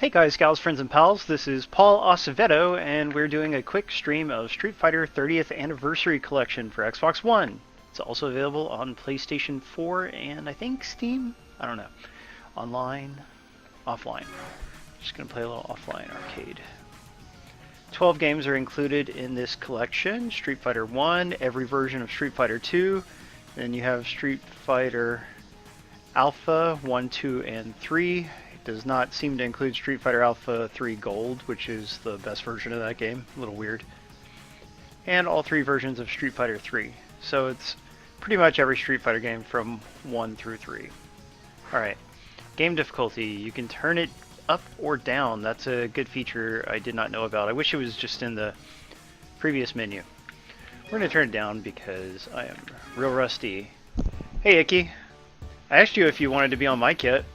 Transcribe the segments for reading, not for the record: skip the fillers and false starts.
Hey guys, gals, friends, and pals, this is Paul Acevedo, and we're doing a quick stream of Street Fighter 30th Anniversary Collection for Xbox One. It's also available on PlayStation 4 and I think Steam? I don't know. Online, offline. Just gonna play a little offline arcade. 12 games are included in this collection. Street Fighter 1, every version of Street Fighter 2, then you have Street Fighter Alpha 1, 2, and 3. Does not seem to include Street Fighter Alpha 3 Gold, which is the best version of that game. A little weird. And all 3 versions of Street Fighter 3. So it's pretty much every Street Fighter game from 1 through 3. Alright. Game difficulty. You can turn it up or down. That's a good feature I did not know about. I wish it was just in the previous menu. We're going to turn it down because I am real rusty. Hey Icky. I asked you if you wanted to be on mic yet.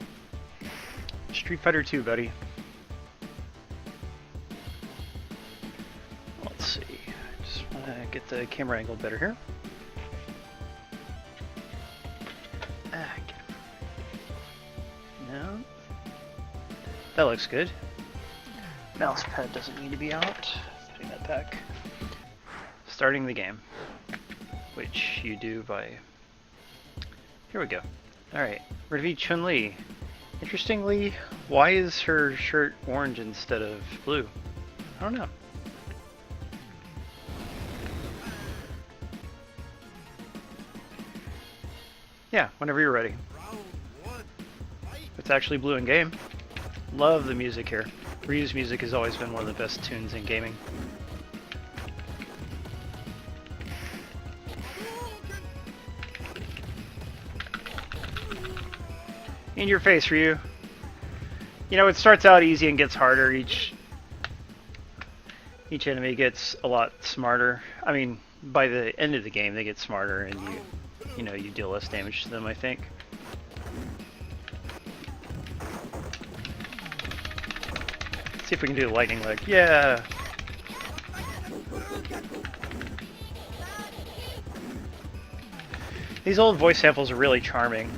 Street Fighter 2, buddy. Let's see. Just want to get the camera angle better here. No. That looks good. Mouse pad doesn't need to be out. Putting that back. Starting the game. Which you do by... Here we go. Alright. We're gonna be Chun-Li. Interestingly, why is her shirt orange instead of blue? I don't know. Yeah, whenever you're ready. It's actually blue in game. Love the music here. Ryu's music has always been one of the best tunes in gaming. In your face, Ryu. You know, it starts out easy and gets harder. Each enemy gets a lot smarter. I mean, by the end of the game, they get smarter, and you deal less damage to them, I think. Let's see if we can do the lightning leg. Yeah. These old voice samples are really charming.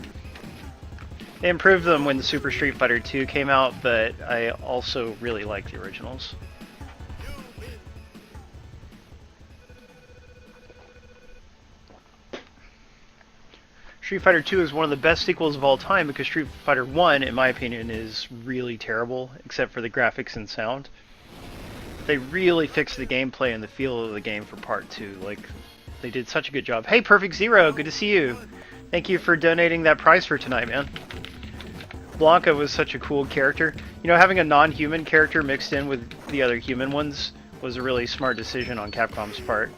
They improved them when the Super Street Fighter 2 came out, but I also really like the originals. Street Fighter 2 is one of the best sequels of all time because Street Fighter 1, in my opinion, is really terrible, except for the graphics and sound. They really fixed the gameplay and the feel of the game for Part 2. Like, they did such a good job. Hey, Perfect Zero, good to see you. Thank you for donating that prize for tonight, man. Blanca was such a cool character. You know, having a non-human character mixed in with the other human ones was a really smart decision on Capcom's part.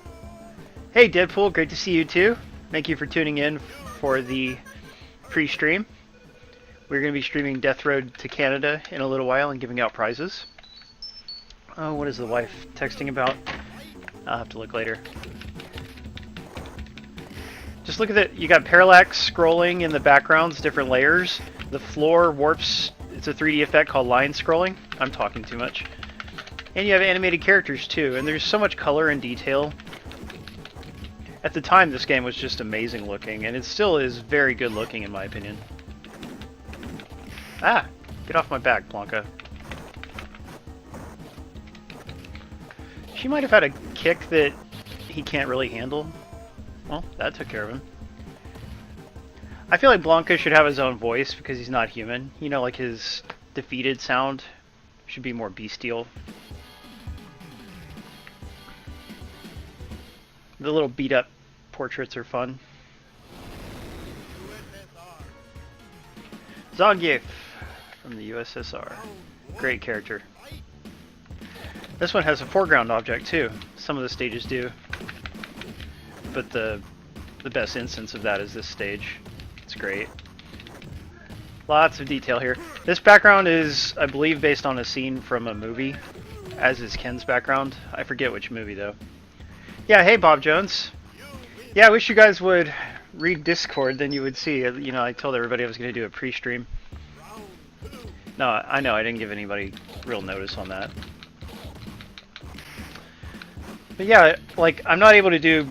Hey Deadpool, great to see you too. Thank you for tuning in for the pre-stream. We're going to be streaming Death Road to Canada in a little while and giving out prizes. Oh, what is the wife texting about? I'll have to look later. Just look at that. You got parallax scrolling in the backgrounds, different layers. The floor warps. It's a 3D effect called line scrolling. I'm talking too much. And you have animated characters too, and there's so much color and detail. At the time, this game was just amazing looking, and it still is very good looking in my opinion. Ah! Get off my back, Blanca. She might have had a kick that he can't really handle. Well, that took care of him. I feel like Blanca should have his own voice because he's not human. You know, like his defeated sound should be more bestial. The little beat up portraits are fun. Zangief from the USSR. Great character. This one has a foreground object too. Some of the stages do. But the best instance of that is this stage. It's great. Lots of detail here. This background is, I believe, based on a scene from a movie, as is Ken's background. I forget which movie, though. Yeah, hey, Bob Jones. Yeah, I wish you guys would read Discord, then you would see. You know, I told everybody I was going to do a pre-stream. No, I know, I didn't give anybody real notice on that. But yeah, like, I'm not able to do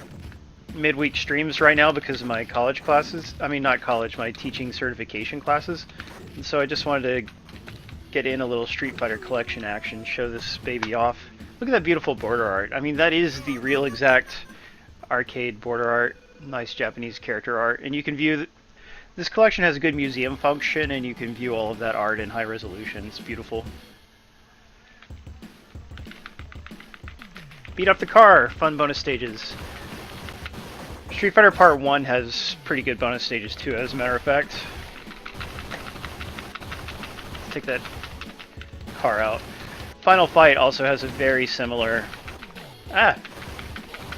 midweek streams right now because of my college classes. I mean, not college, my teaching certification classes. And so I just wanted to get in a little Street Fighter collection action, show this baby off. Look at that beautiful border art. I mean, that is the real exact arcade border art. Nice Japanese character art. And you can view... This collection has a good museum function, and you can view all of that art in high resolution. It's beautiful. Beat up the car! Fun bonus stages. Street Fighter Part 1 has pretty good bonus stages too, as a matter of fact. Let's take that car out. Final Fight also has a very similar...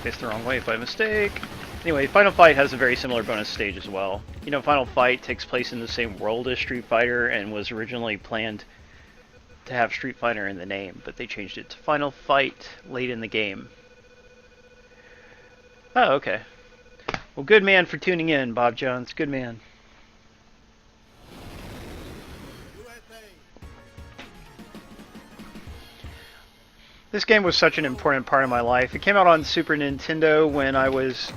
Faced the wrong way by mistake. Anyway, Final Fight has a very similar bonus stage as well. You know, Final Fight takes place in the same world as Street Fighter and was originally planned to have Street Fighter in the name, but they changed it to Final Fight late in the game. Oh, okay. Well, good man for tuning in, Bob Jones. Good man. This game was such an important part of my life. It came out on Super Nintendo when I was...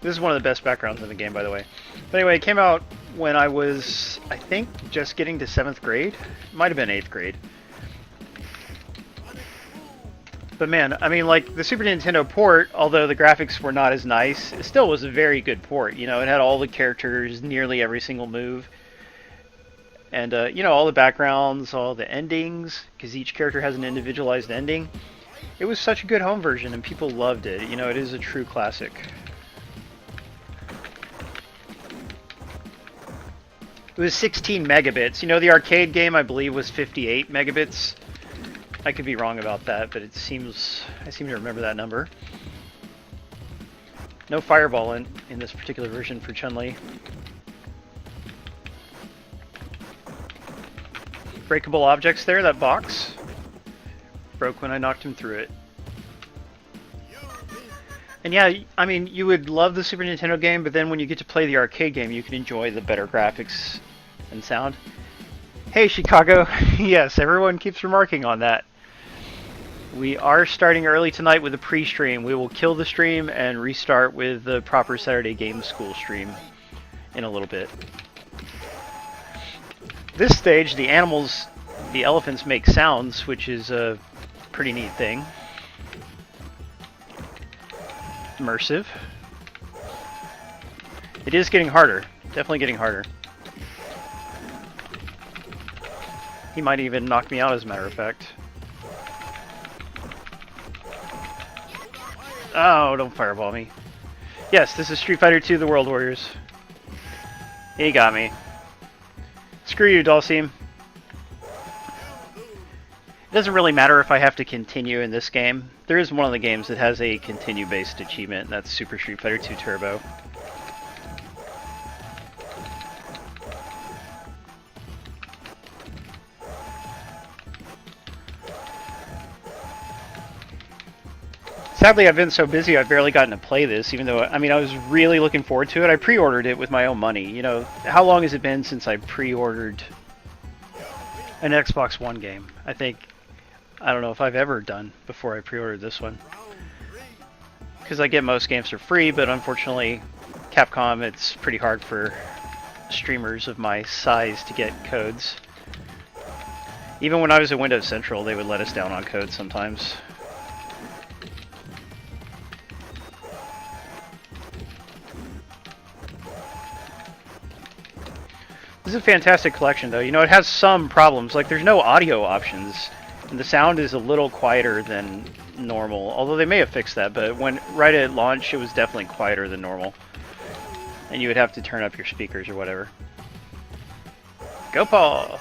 This is one of the best backgrounds in the game, by the way. But anyway, it came out when I was, I think, just getting to 7th grade. Might have been 8th grade. But man, I mean, like, the Super Nintendo port, although the graphics were not as nice, it still was a very good port. You know, it had all the characters, nearly every single move. And, you know, all the backgrounds, all the endings, because each character has an individualized ending. It was such a good home version, and people loved it. You know, it is a true classic. It was 16 megabits. You know, the arcade game, I believe, was 58 megabits. I could be wrong about that, but it seems... I seem to remember that number. No fireball in this particular version for Chun-Li. Breakable objects there, that box. Broke when I knocked him through it. And yeah, I mean, you would love the Super Nintendo game, but then when you get to play the arcade game, you can enjoy the better graphics and sound. Hey, Chicago! Yes, everyone keeps remarking on that. We are starting early tonight with a pre-stream. We will kill the stream and restart with the proper Saturday Game School stream in a little bit. This stage, the elephants make sounds, which is a pretty neat thing. Immersive. It is getting harder. Definitely getting harder. He might even knock me out, as a matter of fact. Oh, don't fireball me. Yes, this is Street Fighter 2 The World Warriors. He got me. Screw you, Dulcim. It doesn't really matter if I have to continue in this game. There is one of the games that has a continue-based achievement, and that's Super Street Fighter 2 Turbo. Sadly, I've been so busy I've barely gotten to play this, even though, I mean, I was really looking forward to it. I pre-ordered it with my own money. You know, how long has it been since I pre-ordered an Xbox One game? I don't know if I've ever done before I pre-ordered this one. Because I get most games for free, but unfortunately, Capcom, it's pretty hard for streamers of my size to get codes. Even when I was at Windows Central, they would let us down on codes sometimes. This is a fantastic collection, though. You know, it has some problems. Like, there's no audio options, and the sound is a little quieter than normal. Although they may have fixed that, but right at launch, it was definitely quieter than normal. And you would have to turn up your speakers or whatever. Go, Paul!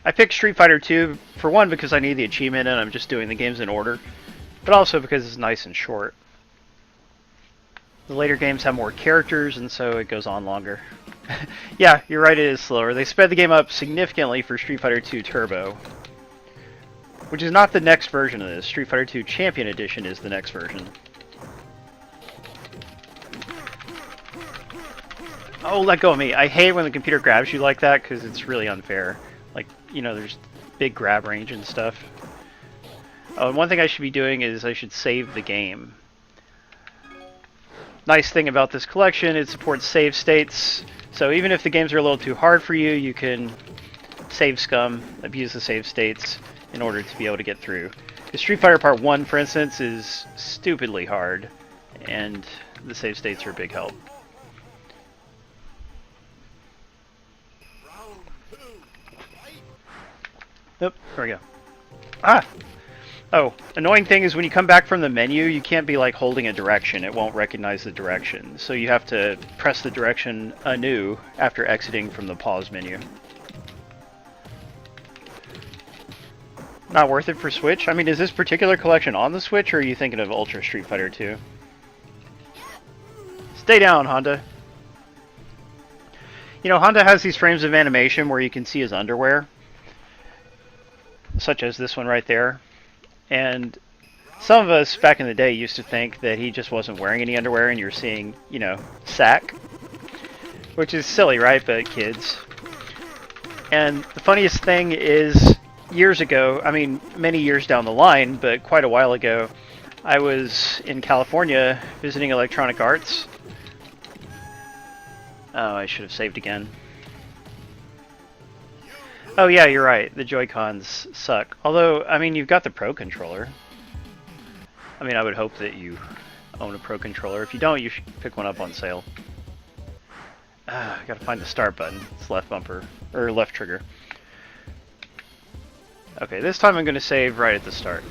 I picked Street Fighter 2, for one, because I need the achievement, and I'm just doing the games in order. But also because it's nice and short. The later games have more characters, and so it goes on longer. Yeah, you're right, it is slower. They sped the game up significantly for Street Fighter 2 Turbo. Which is not the next version of this. Street Fighter 2 Champion Edition is the next version. Oh, let go of me. I hate when the computer grabs you like that, because it's really unfair. Like, you know, there's big grab range and stuff. Oh, and one thing I should be doing is I should save the game. Nice thing about this collection, it supports save states. So even if the games are a little too hard for you, you can save scum, abuse the save states in order to be able to get through. Because Street Fighter Part 1, for instance, is stupidly hard, and the save states are a big help. Oop, there we go. Ah! Oh, annoying thing is when you come back from the menu, you can't be like holding a direction. It won't recognize the direction. So you have to press the direction anew after exiting from the pause menu. Not worth it for Switch? I mean, is this particular collection on the Switch, or are you thinking of Ultra Street Fighter 2? Stay down, Honda. You know, Honda has these frames of animation where you can see his underwear, such as this one right there. And some of us back in the day used to think that he just wasn't wearing any underwear and you're seeing, you know, sack. Which is silly, right? But kids. And the funniest thing is, years ago, I mean, many years down the line, but quite a while ago, I was in California visiting Electronic Arts. Oh, I should have saved again. Oh yeah, you're right. The Joy-Cons suck. Although, I mean, you've got the Pro Controller. I mean, I would hope that you own a Pro Controller. If you don't, you should pick one up on sale. I gotta find the start button. It's left bumper, or left trigger. Okay, this time I'm gonna save right at the start.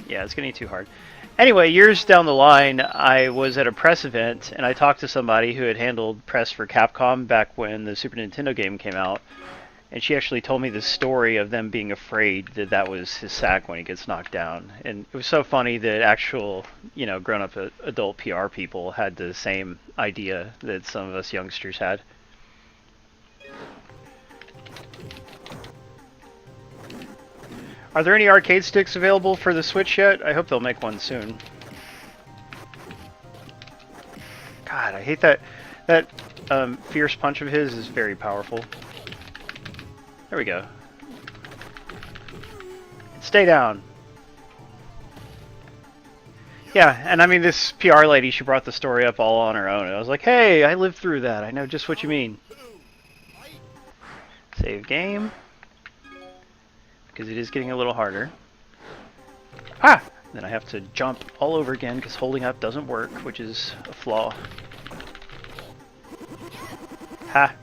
Yeah, it's getting too hard. Anyway, years down the line, I was at a press event, and I talked to somebody who had handled press for Capcom back when the Super Nintendo game came out. And she actually told me the story of them being afraid that that was his sack when he gets knocked down. And it was so funny that actual, you know, grown-up adult PR people had the same idea that some of us youngsters had. Are there any arcade sticks available for the Switch yet? I hope they'll make one soon. God, I hate that. That fierce punch of his is very powerful. There we go. Stay down. Yeah, and I mean, this PR lady, she brought the story up all on her own. And I was like, hey, I lived through that. I know just what you mean. Save game. Because it is getting a little harder. Ah! Then I have to jump all over again because holding up doesn't work, which is a flaw. Ha!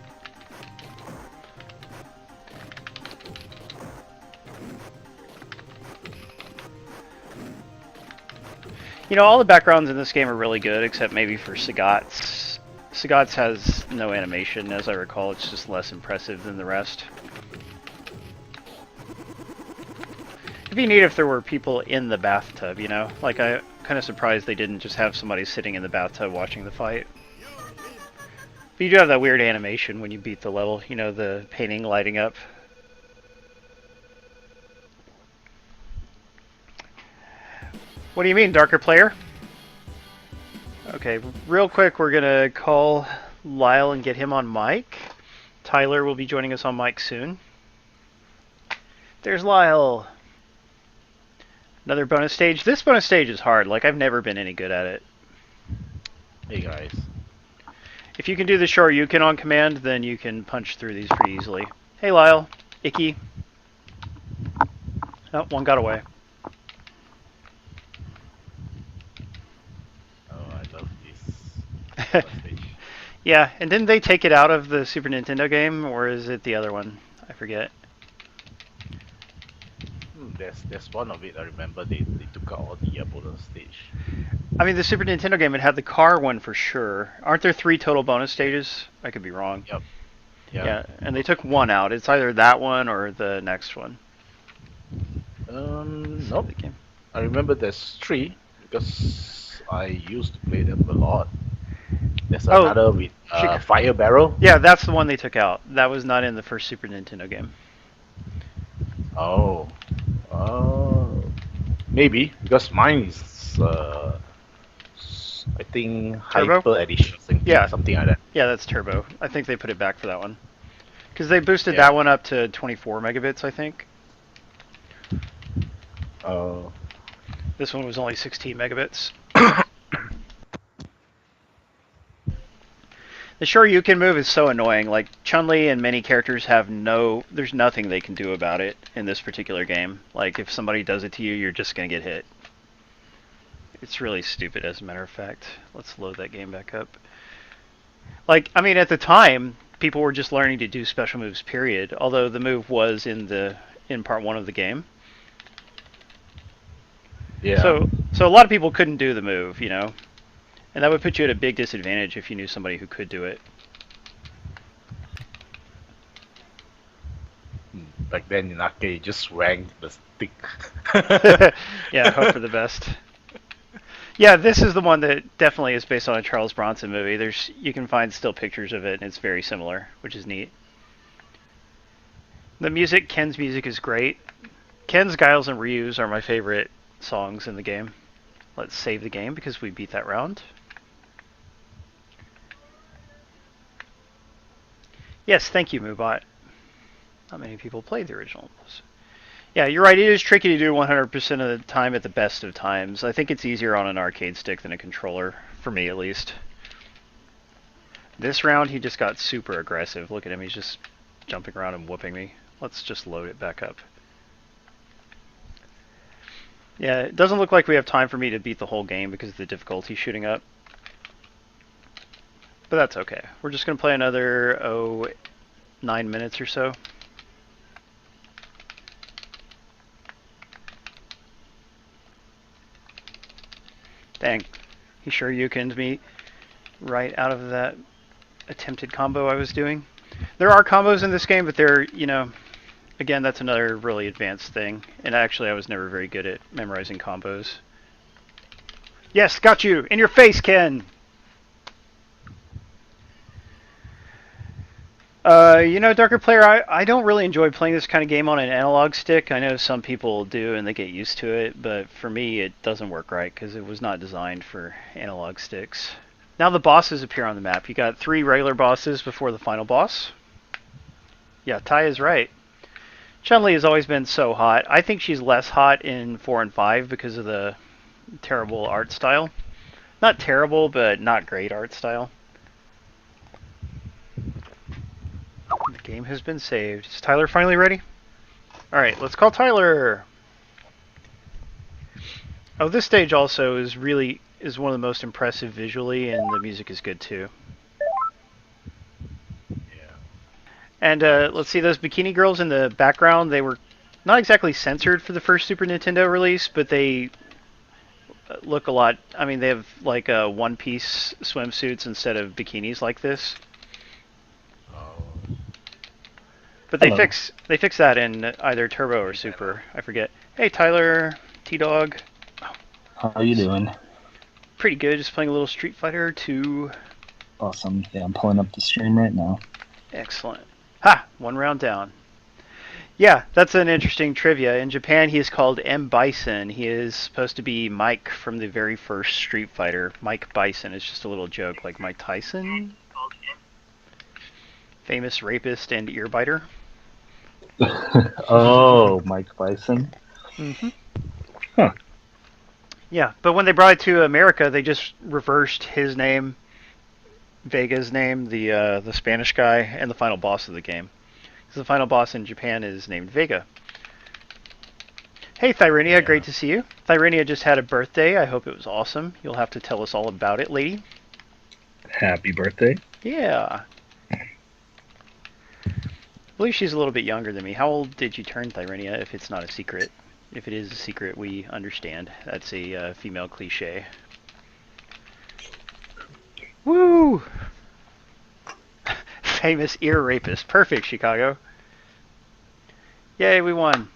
You know, all the backgrounds in this game are really good, except maybe for Sagat's. Sagat's has no animation, as I recall. It's just less impressive than the rest. It'd be neat if there were people in the bathtub, you know? Like, I'm kind of surprised they didn't just have somebody sitting in the bathtub watching the fight. But you do have that weird animation when you beat the level, you know, the painting lighting up. What do you mean, darker player? Okay, real quick, we're gonna call Lyle and get him on mic. Tyler will be joining us on mic soon. There's Lyle. Another bonus stage. This bonus stage is hard. Like, I've never been any good at it. Hey guys. If you can do the Shoryuken on command, then you can punch through these pretty easily. Hey Lyle. Icky. Oh, one got away. Yeah, and didn't they take it out of the Super Nintendo game, or is it the other one? I forget. There's one of it I remember they took out all the bonus stage. I mean, the Super Nintendo game, it had the car one for sure. Aren't there 3 total bonus stages? I could be wrong. Yep. Yeah, and they took one out. It's either that one or the next one. Nope. I remember there's 3 because I used to play them a lot. There's another with Fire Barrel. Yeah, that's the one they took out. That was not in the first Super Nintendo game. Oh. Maybe, because mine is, I think, Turbo? Hyper Edition. Something like that. Yeah, that's Turbo. I think they put it back for that one. Because they boosted that one up to 24 megabits, I think. Oh. This one was only 16 megabits. The Shoryuken move is so annoying. Like, Chun-Li and many characters have there's nothing they can do about it in this particular game. Like, if somebody does it to you, you're just gonna get hit. It's really stupid, as a matter of fact. Let's load that game back up. Like, I mean, at the time, people were just learning to do special moves, period. Although the move was in part 1 of the game. Yeah. So a lot of people couldn't do the move, you know? And that would put you at a big disadvantage if you knew somebody who could do it. Back then in arcade, you just rang the stick. Yeah, hope for the best. Yeah, this is the one that definitely is based on a Charles Bronson movie. You can find still pictures of it, and it's very similar, which is neat. The music, Ken's music is great. Ken's, Giles, and Ryu's are my favorite songs in the game. Let's save the game because we beat that round. Yes, thank you, Moobot. Not many people played the original. Yeah, you're right. It is tricky to do 100% of the time at the best of times. I think it's easier on an arcade stick than a controller, for me at least. This round, he just got super aggressive. Look at him. He's just jumping around and whooping me. Let's just load it back up. Yeah, it doesn't look like we have time for me to beat the whole game because of the difficulty shooting up. But that's okay. We're just going to play another, 9 minutes or so. Dang. He sure you-canned me right out of that attempted combo I was doing. There are combos in this game, but they're, you know, again, that's another really advanced thing. And actually, I was never very good at memorizing combos. Yes, got you! In your face, Ken! You know, Darker Player, I don't really enjoy playing this kind of game on an analog stick. I know some people do and they get used to it, but for me it doesn't work right because it was not designed for analog sticks. Now the bosses appear on the map. You got 3 regular bosses before the final boss. Yeah, Ty is right. Chun-Li has always been so hot. I think she's less hot in 4 and 5 because of the terrible art style. Not terrible, but not great art style. The game has been saved. Is Tyler finally ready? Alright, let's call Tyler! Oh, this stage also is one of the most impressive visually, and the music is good too. Yeah. And let's see, those bikini girls in the background, they were not exactly censored for the first Super Nintendo release, but they look a lot... I mean, they have like one-piece swimsuits instead of bikinis like this. But they fix that in either Turbo or Super. I forget. Hey, Tyler, T-Dog. How are you doing? Pretty good. Just playing a little Street Fighter 2. Awesome. Yeah, I'm pulling up the stream right now. Excellent. Ha! 1 round down. Yeah, that's an interesting trivia. In Japan, he is called M. Bison. He is supposed to be Mike from the very first Street Fighter. Mike Bison is just a little joke, like Mike Tyson. Famous rapist and earbiter. Oh, Mike Bison. Mm-hmm. Huh. Yeah, but when they brought it to America, they just reversed his name, Vega's name, the Spanish guy, and the final boss of the game. So the final boss in Japan is named Vega. Hey, Thyrenia, yeah. Great to see you. Thyrenia just had a birthday. I hope it was awesome. You'll have to tell us all about it, lady. Happy birthday. Yeah. I believe she's a little bit younger than me. How old did you turn, Thyrenia, if it's not a secret? If it is a secret, we understand. That's a female cliche. Woo! Famous ear rapist. Perfect, Chicago. Yay, we won.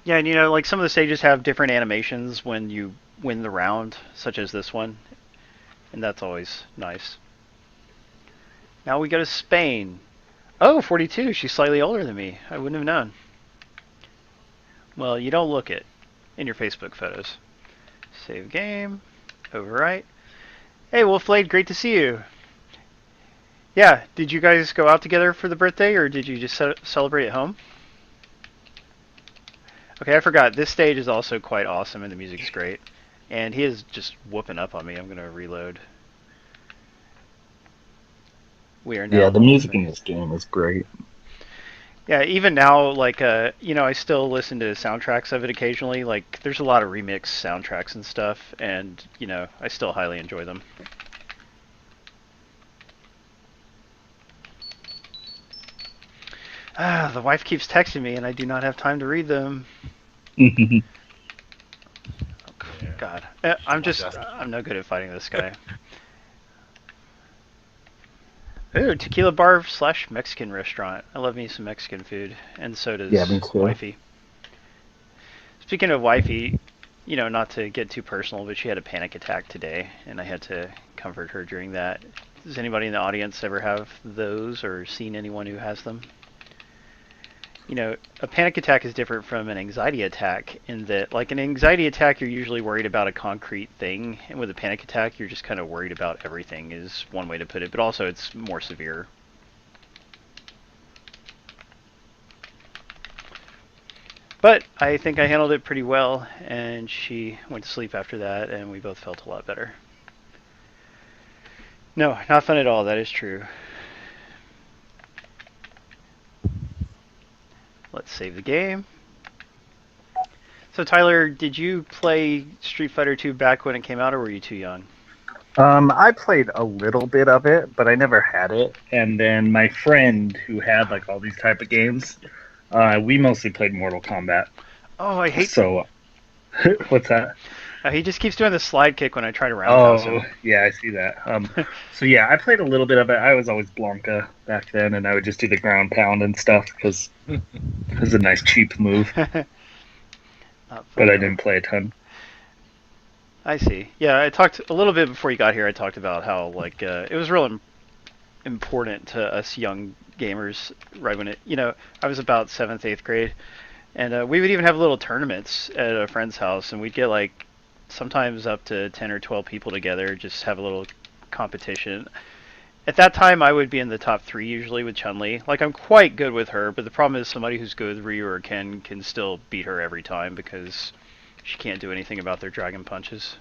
Yeah, and you know, like some of the stages have different animations when you win the round, such as this one. And that's always nice. Now we go to Spain. Oh, 42. She's slightly older than me. I wouldn't have known. Well, you don't look it in your Facebook photos. Save game. Overwrite. Hey, Wolfblade, great to see you. Yeah, did you guys go out together for the birthday, or did you just celebrate at home? Okay, I forgot. This stage is also quite awesome, and the music's great. And he is just whooping up on me. I'm going to reload. We are now Yeah, the level music 3. in this game is great. Yeah, even now, like, I still listen to soundtracks of it occasionally. Like, there's a lot of remix soundtracks and stuff, and, I still highly enjoy them. The wife keeps texting me, and I do not have time to read them. Yeah. God. I'm no good at fighting this guy. Ooh, tequila bar / Mexican restaurant. I love me some Mexican food, and so does Yeah, me too. wifey. Speaking of wifey, not to get too personal, but she had a panic attack today, and I had to comfort her during that. Does anybody in the audience ever have those or seen anyone who has them? A panic attack is different from an anxiety attack in that, like, an anxiety attack, you're usually worried about a concrete thing, and with a panic attack, you're just kind of worried about everything, is one way to put it, but also it's more severe. But I think I handled it pretty well, and she went to sleep after that, and we both felt a lot better. No, not fun at all, that is true. Let's save the game. So Tyler, did you play Street Fighter 2 back when it came out, or were you too young? I played a little bit of it, but I never had it. And then my friend who had like all these type of games, we mostly played Mortal Kombat. Oh, I hate. So, what's that? He just keeps doing the slide kick when I try to roundhouse him. Oh, yeah, I see that. So yeah, I played a little bit of it. I was always Blanca back then, and I would just do the ground pound and stuff because it was a nice cheap move. But I didn't play a ton. I see. Yeah, I talked a little bit before you got here. I talked about how it was real important to us young gamers right when I was about 7th, 8th grade, and we would even have little tournaments at a friend's house, and we'd get sometimes up to 10 or 12 people together, just have a little competition. At that time, I would be in the top 3 usually with Chun-Li. I'm quite good with her, but the problem is somebody who's good with Ryu or Ken can still beat her every time because she can't do anything about their dragon punches.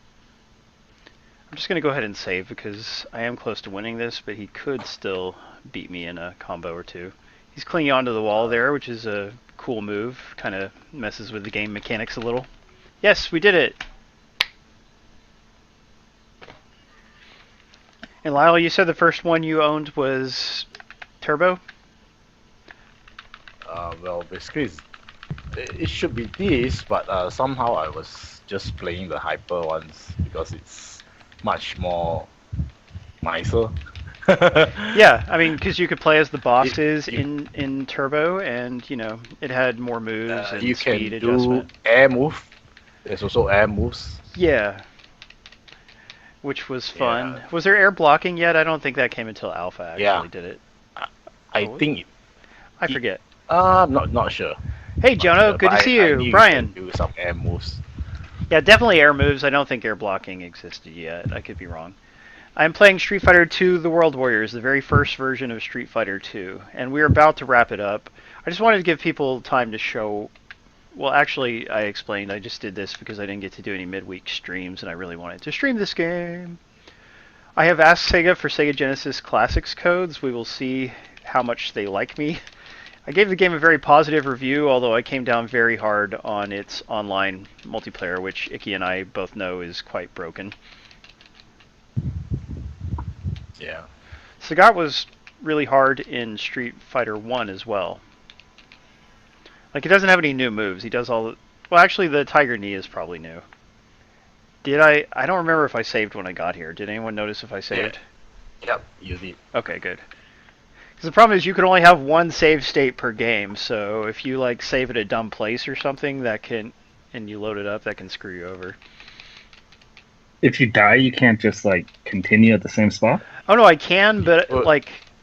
I'm just going to go ahead and save because I am close to winning this, but he could still beat me in a combo or two. He's clinging onto the wall there, which is a cool move. Kind of messes with the game mechanics a little. Yes, we did it! And Lyle, you said the first one you owned was Turbo? Well, basically, it should be this, but somehow I was just playing the Hyper ones because it's much more nicer. Yeah, I mean, because you could play as the bosses in Turbo, and it had more moves and you speed can adjustment. do air move. There's also air moves. Yeah, which was fun. Yeah. Was there air blocking yet? I don't think that came until Alpha. Actually, did it? I think. I forget. Not sure. Hey, Jono, good to see you. Brian. Do some air moves. Yeah, definitely air moves. I don't think air blocking existed yet. I could be wrong. I'm playing Street Fighter 2 The World Warriors, the very first version of Street Fighter 2, and we're about to wrap it up. I just wanted to give people time to show... Well, actually, I explained. I just did this because I didn't get to do any midweek streams, and I really wanted to stream this game. I have asked Sega for Sega Genesis Classics codes. We will see how much they like me. I gave the game a very positive review, although I came down very hard on its online multiplayer, which Icky and I both know is quite broken. Yeah. Sagat was really hard in Street Fighter 1 as well. He doesn't have any new moves. He does all the... Well, actually, the Tiger Knee is probably new. Did I... I don't remember if I saved when I got here. Did anyone notice if I saved? Yep, you did. Okay, good. Because the problem is you can only have one save state per game, so if you, save at a dumb place or something, that can... And you load it up, that can screw you over. If you die, you can't just, continue at the same spot? Oh, no, I can, but,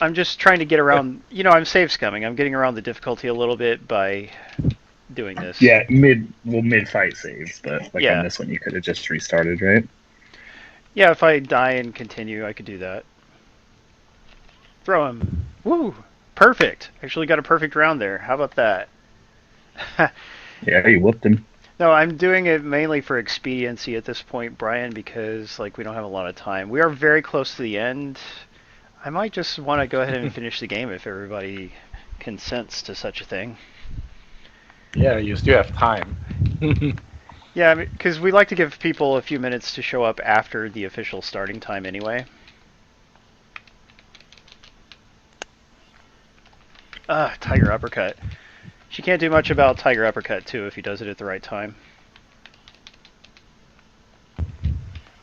I'm just trying to get around... I'm save scumming. I'm getting around the difficulty a little bit by doing this. Yeah, mid-fight saves, but, Yeah. on this one, you could have just restarted, right? Yeah, if I die and continue, I could do that. Throw him. Woo! Perfect. Actually got a perfect round there. How about that? Yeah, you whooped him. No, I'm doing it mainly for expediency at this point, Brian, because we don't have a lot of time. We are very close to the end. I might just want to go ahead and finish the game if everybody consents to such a thing. Yeah, you still have time. Yeah, because we like to give people a few minutes to show up after the official starting time anyway. Tiger Uppercut. She can't do much about Tiger Uppercut, too, if he does it at the right time.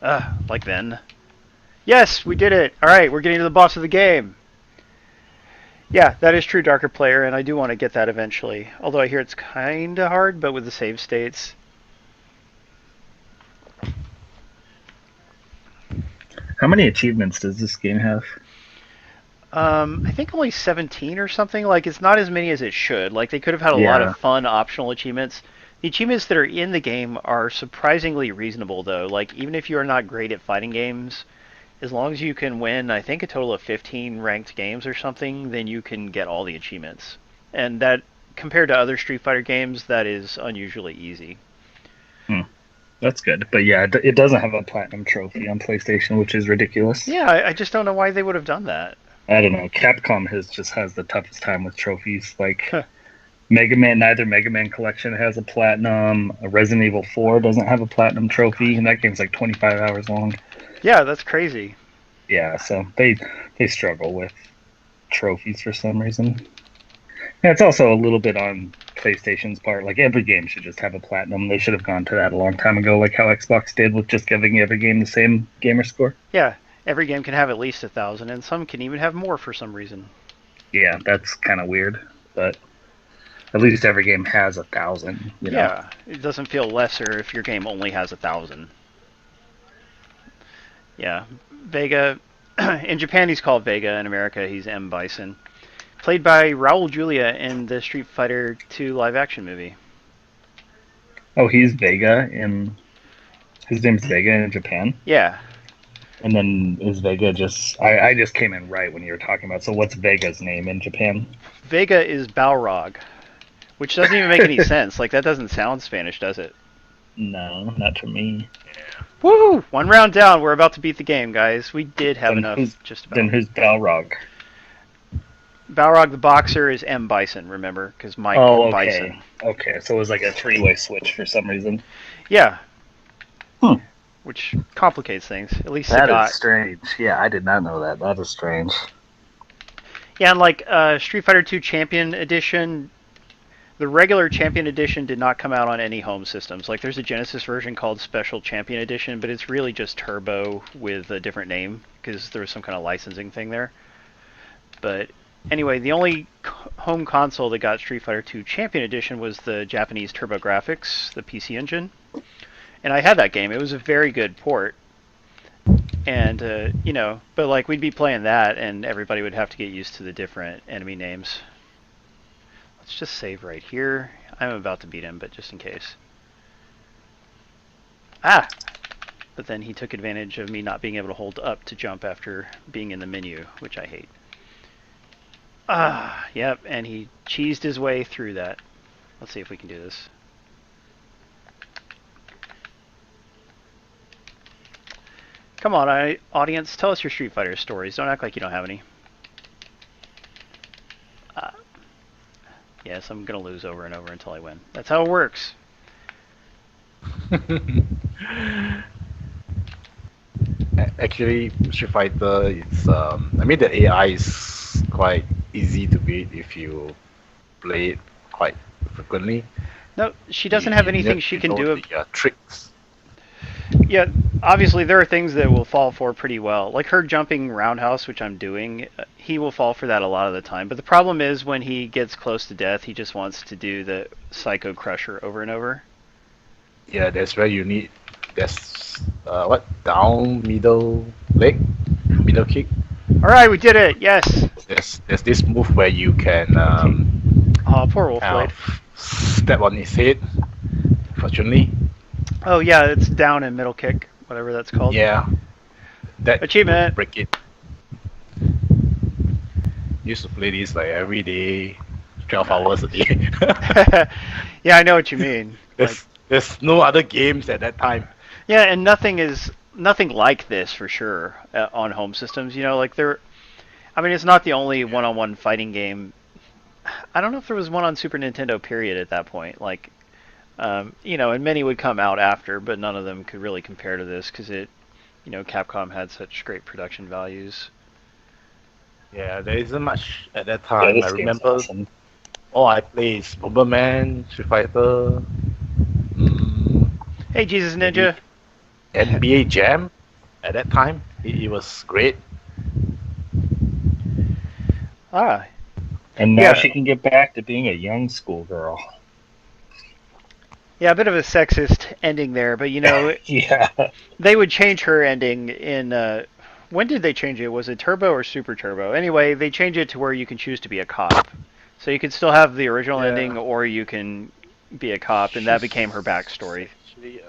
Like then. Yes, we did it! Alright, we're getting to the boss of the game! Yeah, that is true, Darker Player, and I do want to get that eventually. Although I hear it's kinda hard, but with the save states. How many achievements does this game have? I think only 17 or something. Like, it's not as many as it should. Like, they could have had a lot of fun optional achievements. The achievements that are in the game are surprisingly reasonable, though. Like, even if you are not great at fighting games, as long as you can win, I think, a total of 15 ranked games or something, then you can get all the achievements. And that, compared to other Street Fighter games, that is unusually easy. That's good. But yeah, it doesn't have a platinum trophy on PlayStation, which is ridiculous. Yeah, I just don't know why they would have done that. I don't know. Capcom has the toughest time with trophies. Like Mega Man, neither Mega Man collection has a platinum. Resident Evil 4 doesn't have a platinum trophy, and that game's like 25 hours long. Yeah, that's crazy. Yeah, so they struggle with trophies for some reason. Yeah, it's also a little bit on PlayStation's part. Like, every game should just have a platinum. They should have gone to that a long time ago, like how Xbox did with just giving every game the same gamer score. Yeah, every game can have at least 1,000, and some can even have more for some reason. Yeah, that's kind of weird, but at least every game has 1,000. You know? Yeah, it doesn't feel lesser if your game only has 1,000. Yeah, Vega. In Japan, he's called Vega. In America, he's M. Bison. Played by Raul Julia in the Street Fighter 2 live-action movie. Oh, he's Vega in... His name's Vega in Japan? Yeah. And then is Vega just... I just came in right when you were talking about... So what's Vega's name in Japan? Vega is Balrog, which doesn't even make any sense. Like, that doesn't sound Spanish, does it? No, not to me. Woo! 1 round down. We're about to beat the game, guys. We did have enough, just about. Then who's Balrog? Balrog the boxer is M. Bison, remember? Because Mike okay. Bison. Okay, so it was like a 3-way switch for some reason. Yeah. Which complicates things. At least that is strange. Yeah, I did not know that. That is strange. Yeah, and like Street Fighter 2 Champion Edition, the regular Champion Edition did not come out on any home systems. Like, there's a Genesis version called Special Champion Edition, but it's really just Turbo with a different name because there was some kind of licensing thing there. But anyway, the only home console that got Street Fighter 2 Champion Edition was the Japanese TurboGrafx, the PC engine. And I had that game. It was a very good port. And, but like we'd be playing that and everybody would have to get used to the different enemy names. Let's just save right here. I'm about to beat him, but just in case. But then he took advantage of me not being able to hold up to jump after being in the menu, which I hate. Yep, and he cheesed his way through that. Let's see if we can do this. Come on, audience, tell us your Street Fighter stories. Don't act like you don't have any. Yes, I'm going to lose over and over until I win. That's how it works. Actually, Street Fighter, it's the AI is quite easy to beat if you play it quite frequently. No, she doesn't have anything she can do. The tricks. Yeah, obviously there are things that will fall for pretty well. Like her jumping roundhouse, which I'm doing, he will fall for that a lot of the time. But the problem is when he gets close to death, he just wants to do the Psycho Crusher over and over. Yeah, that's where you need... That's... down, middle, leg? Middle kick? Alright, we did it! Yes! There's this move where you can... poor Wolfblade. Step on his head, fortunately. Oh yeah, it's down and middle kick, whatever that's called. Yeah. That achievement. Break it. Used to play this like every day, 12 hours a day. Yeah, I know what you mean. There's no other games at that time. Yeah, and nothing like this for sure on home systems. You know, like I mean, it's not the only one-on-one fighting game. I don't know if there was one on Super Nintendo, period, at that point. Like, and many would come out after, but none of them could really compare to this because Capcom had such great production values. Yeah, there isn't much at that Yeah, time. this I game's remember awesome. all I play is Bomberman, Street Fighter, Hey, Jesus maybe Ninja. NBA Jam. At that time, it was great. Ah, And now Yeah. she can get back to being a young schoolgirl. yeah, a bit of a sexist ending there, but Yeah. they would change her ending in. When did they change it? Was it Turbo or Super Turbo? Anyway, they changed it to where you can choose to be a cop. So you can still have the original Yeah. ending, or you can be a cop, and that became her backstory. Actually,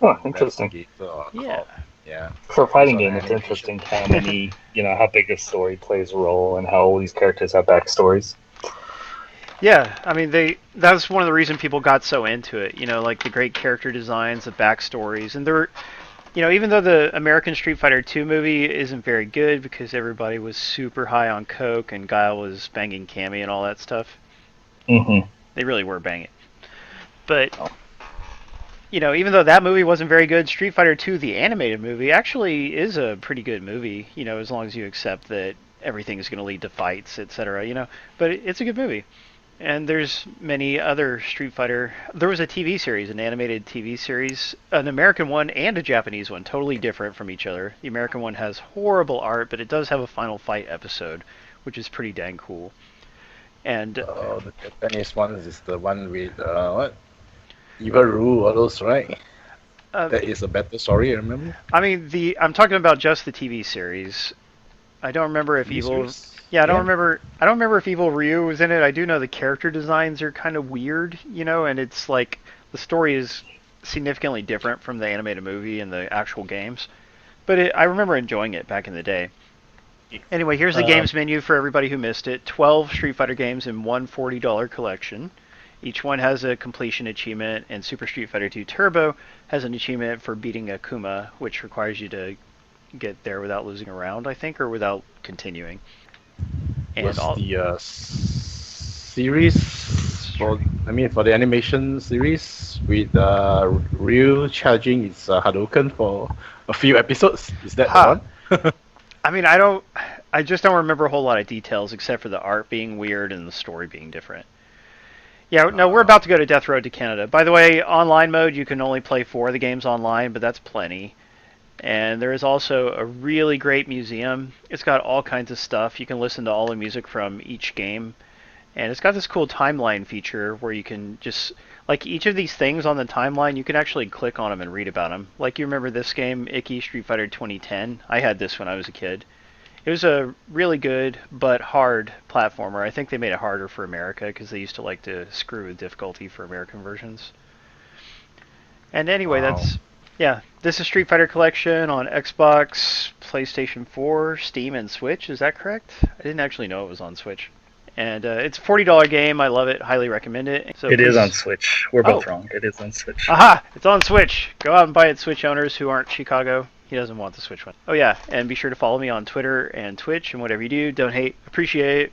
Oh, interesting. investigator or Yeah. cop. Yeah. For a fighting Based on game, it's animation. interesting how many, how big a story plays a role and how all these characters have backstories. Yeah, I mean, that's one of the reasons people got so into it. Like the great character designs, the backstories, and even though the American Street Fighter 2 movie isn't very good because everybody was super high on coke and Guile was banging Cammy and all that stuff. Mm-hmm. They really were banging. But even though that movie wasn't very good, Street Fighter 2, the animated movie, actually is a pretty good movie. As long as you accept that everything is going to lead to fights, etc. But it's a good movie. And there's many other Street Fighter. There was a TV series, an animated TV series, an American one and a Japanese one, totally different from each other. The American one has horrible art, but it does have a final fight episode, which is pretty dang cool. And The Japanese one is the one with what? Evil Rule, all those, right? That is a better story, I remember. I mean, I'm talking about just the TV series. I don't remember if Evil. Yeah, I don't remember. I don't remember if Evil Ryu was in it. I do know the character designs are kind of weird, and it's like the story is significantly different from the animated movie and the actual games. But I remember enjoying it back in the day. Anyway, here's the games menu for everybody who missed it. 12 Street Fighter games in one $40 collection. Each one has a completion achievement, and Super Street Fighter 2 Turbo has an achievement for beating Akuma, which requires you to get there without losing a round, I think, or without continuing. And Was the series for the animation series with Ryu charging its Hadouken for a few episodes? Is that the one? I mean, I just don't remember a whole lot of details except for the art being weird and the story being different. Yeah, no, we're about to go to Death Road to Canada. By the way, online mode, you can only play 4 of the games online, but that's plenty. And there is also a really great museum. It's got all kinds of stuff. You can listen to all the music from each game. And it's got this cool timeline feature where you can just, like each of these things on the timeline, you can actually click on them and read about them. Like you remember this game, Icky Street Fighter 2010? I had this when I was a kid. It was a really good but hard platformer. I think they made it harder for America because they used to like to screw with difficulty for American versions. And anyway, Wow. this is Street Fighter Collection on Xbox, PlayStation 4, Steam, and Switch. Is that correct? I didn't actually know it was on Switch. And it's a $40 game. I love it. Highly recommend it. So It is on Switch. We're both wrong. It is on Switch. Aha! It's on Switch. Go out and buy it, Switch owners who aren't Chicago. He doesn't want the Switch one. Oh yeah, and be sure to follow me on Twitter and Twitch, and whatever you do, don't hate, appreciate.